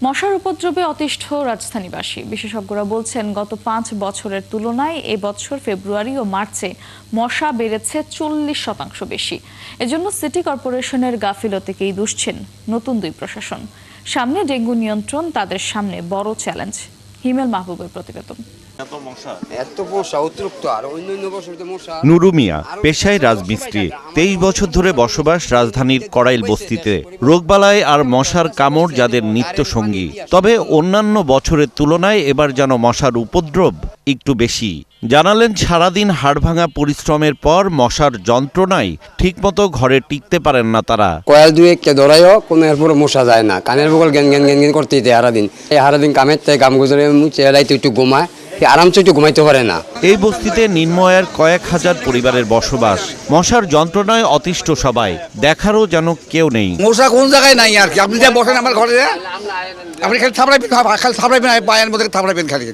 মশার উপদ্রবে অতিষ্ঠ রাজধানীবাসী। বিশেষজ্ঞরা বলছেন গত 5 বছরের তুলনায় এবছর ফেব্রুয়ারি ও মার্চে মশা বেড়েছে 40% বেশি। এজন্য সিটি কর্পোরেশনের গাফিলতিকেই দুষছেন নতুন দুই প্রশাসন। সামনে ডেঙ্গু নিয়ন্ত্রণ তাদের সামনে বড় চ্যালেঞ্জ। হিমেল মাহবুবের প্রতিবেদন। নুরু মিয়া পেশায় রাজমিস্ত্রি, 23 বছর ধরে বসবাস রাজধানীর কড়াইল বস্তিতে। রোগবালাই আর মশার কামড় যাদের নিত্য সঙ্গী। তবে অন্যান্য বছরের তুলনায় এবার যেন মশার উপদ্রব একটু বেশি। জানালেন সারাদিন হাড়ভাঙা পরিশ্রমের পর মশার যন্ত্রণায় ঠিকমতো ঘরে টিকতে পারেন না তারা। কয়েল দুই একটা ধরাইও কোনো এরপরে মশা যায় না, কানের বগল গ্যান গ্যান গ্যান গ্যান করতেই দেয় সারাদিন। এই সারাদিন কামের থেকে কাম গুজরে চেহারায় একটু ঘুমায়, আরামসে একটু ঘুমাইতে পারে না। এই বস্তিতে নিম্নআয়ের কয়েক হাজার পরিবারের বসবাস। মশার যন্ত্রণায় অতিষ্ঠ সবাই, দেখারও যেন কেউ নেই। মশা কোন জায়গায় নাই আর কি। আপনি যা বসেন আমার ঘরে, আপনি খালি থাপড়াইবেন, খালি থাপড়াইবেন, পায়ের মধ্যে থাপড়াইবেন, খালি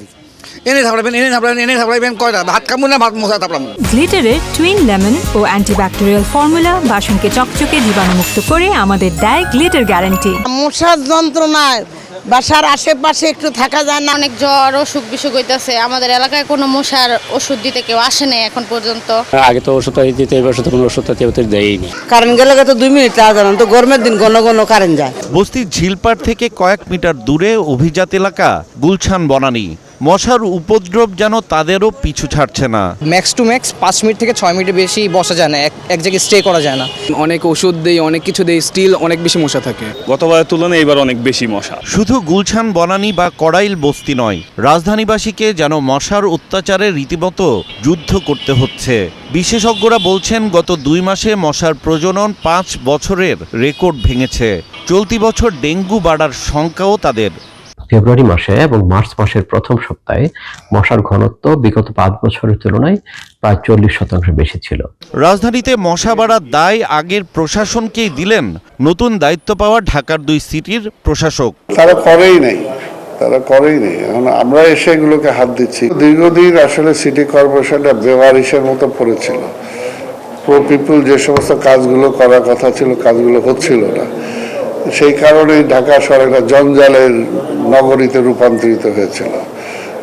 এনে থাপড়াইবেন, এনে থাপড়াইবেন, এনে থাপড়াইবেন, কয়টা ভাত কামু না ভাত মশা থাপড়াবো। গ্লিটারের টুইন লেমন ও অ্যান্টিব্যাকটেরিয়াল ফর্মুলা বাসনকে চকচকে জীবাণুমুক্ত করে আমাদের দেয় গ্লিটার গ্যারান্টি। মশার যন্ত্রণায় বাসার আশেপাশে একটু থাকা যায় না। অনেক জ্বর অসুখ বিসুখ হইতেছে। আমাদের এলাকায় কোনো মশার ওষুধ দিতে কেউ আসে নাই এখন পর্যন্ত। আগে তো ওষুধ দিতে, এবার তো কোনো ওষুধ দেয়নি। কারেন্ট গেলে তো 2 মিনিট লাগে না, তো গরমের দিন ঘন ঘন কারেন্ট যায়। বস্তির ঝিলপাড় থেকে কয়েক মিটার দূরে অভিজাত এলাকা গুলছান বনানী। মশার উপদ্রব যেন তাদেরও পিছু ছাড়ছে না। ম্যাক্স টু ম্যাক্স 5 মিনিট থেকে 6 মিনিটের বেশি বসা যায় না, এক জায়গায় স্টে করা যায় না। অনেক ওষুধ দেই, অনেক কিছু দেই, স্টিল অনেক বেশি মশা থাকে। গতবারের তুলনায় এবার অনেক বেশি মশা। শুধু গুলছান বনানী বা কড়াইল বস্তি নয়, রাজধানীবাসীকে যেন মশার অত্যাচারে রীতিমতো যুদ্ধ করতে হচ্ছে। বিশেষজ্ঞরা বলছেন গত 2 মাসে মশার প্রজনন 5 বছরের রেকর্ড ভেঙেছে। চলতি বছর ডেঙ্গু বাড়ার শঙ্কাও তাদের। ফেব্রুয়ারি মাসে এবং মার্চ মাসের প্রথম সপ্তাহে মশার ঘনত্ব বিগত 5 বছরের তুলনায় প্রায় 40% বেশি ছিল। রাজধানীতে মশা বাড়ার দায় আগের প্রশাসনকেই দিলেন নতুন দায়িত্ব পাওয়া ঢাকার 2 সিটির প্রশাসক। তারা করেই নেই। এখন আমরা এসে এগুলোকে হাত দিচ্ছি। দীর্ঘদিন আসলে সিটি কর্পোরেশনটা বেওয়ারিশের মতো পড়েছিল। প্রো পিপল যে সমস্ত কাজগুলো করার কথা ছিল, কাজগুলো হচ্ছিল না। সেই কারণেই ঢাকা শহর একটা জঞ্জালের নগরীতে রূপান্তরিত হয়েছিল।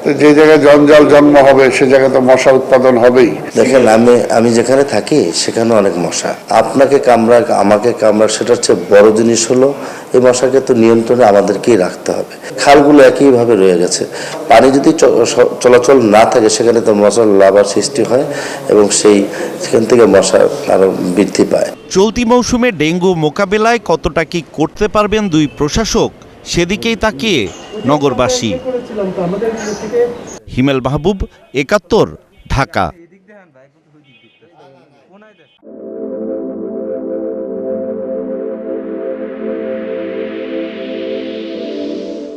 তো যে জায়গায় জঞ্জাল জন্ম হবে সে জায়গায় তো মশা উৎপাদন হবেই। দেখেন, আমি যেখানে থাকি সেখানে অনেক মশা। আপনাকে কামড়াক, আমাকে কামড়াক, সেটা হচ্ছে বড় জিনিস হলো এই মশাকে তো নিয়ন্ত্রণে আমাদেরকেই রাখতে হবে। খালগুলো একইভাবে রয়ে গেছে। পানি যদি চলাচল না থাকে সেখানে তো মশার লার্ভার সৃষ্টি হয় এবং সেখান থেকে মশা আরো বৃদ্ধি পায়। চলতি মৌসুমে ডেঙ্গু মোকাবেলায় কতটা কি করতে পারবেন 2 প্রশাসক, সেদিকেই তাকিয়ে নগরবাসী। হিমেল মাহবুব, 71, ঢাকা।